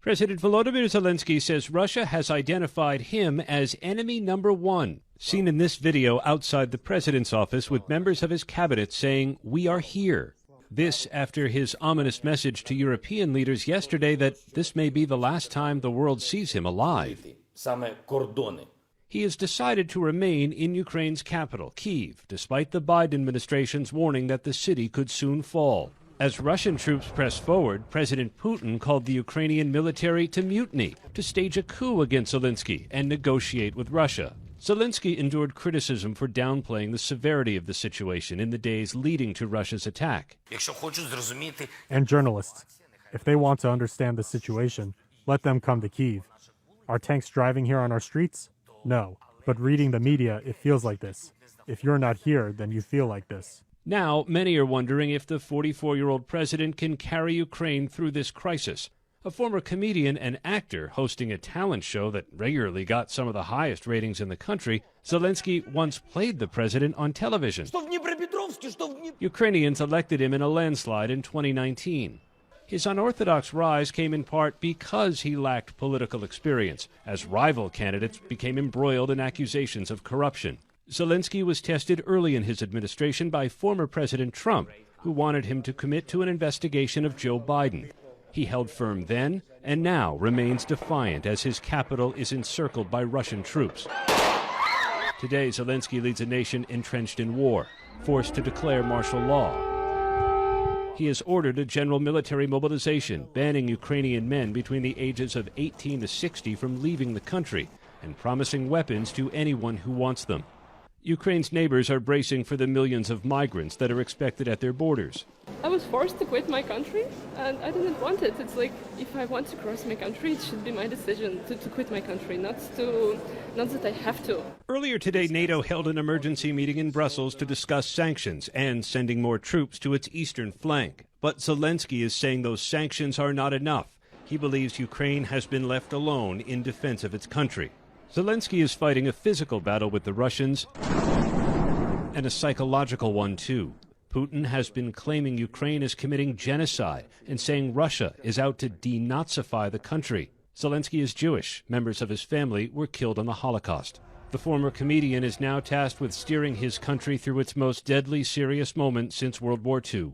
President Volodymyr Zelenskyy says Russia has identified him as enemy number one. Seen in this video outside the president's office with members of his cabinet saying, "We are here." This after his ominous message to European leaders yesterday that this may be the last time the world sees him alive. He has decided to remain in Ukraine's capital, Kyiv, despite the Biden administration's warning that the city could soon fall. As Russian troops press forward, President Putin called the Ukrainian military to mutiny, to stage a coup against Zelenskyy and negotiate with Russia. Zelenskyy endured criticism for downplaying the severity of the situation in the days leading to Russia's attack. And journalists, if they want to understand the situation, let them come to Kyiv. Are tanks driving here on our streets? No. But reading the media, it feels like this. If you're not here, then you feel like this. Now, many are wondering if the 44-year-old president can carry Ukraine through this crisis. A former comedian and actor hosting a talent show that regularly got some of the highest ratings in the country, Zelenskyy once played the president on television. Ukrainians elected him in a landslide in 2019. His unorthodox rise came in part because he lacked political experience, as rival candidates became embroiled in accusations of corruption. Zelenskyy was tested early in his administration by former President Trump, who wanted him to commit to an investigation of Joe Biden. He held firm then and now remains defiant as his capital is encircled by Russian troops. Today, Zelenskyy leads a nation entrenched in war, forced to declare martial law. He has ordered a general military mobilization, banning Ukrainian men between the ages of 18 to 60 from leaving the country and promising weapons to anyone who wants them. Ukraine's neighbors are bracing for the millions of migrants that are expected at their borders. I was forced to quit my country, and I didn't want it. It's like, if I want to cross my country, it should be my decision to quit my country, not that I have to. Earlier today, NATO held an emergency meeting in Brussels to discuss sanctions and sending more troops to its eastern flank. But Zelenskyy is saying those sanctions are not enough. He believes Ukraine has been left alone in defense of its country. Zelenskyy is fighting a physical battle with the Russians and a psychological one, too. Putin has been claiming Ukraine is committing genocide and saying Russia is out to denazify the country. Zelenskyy is Jewish. Members of his family were killed in the Holocaust. The former comedian is now tasked with steering his country through its most deadly, serious moment since World War II.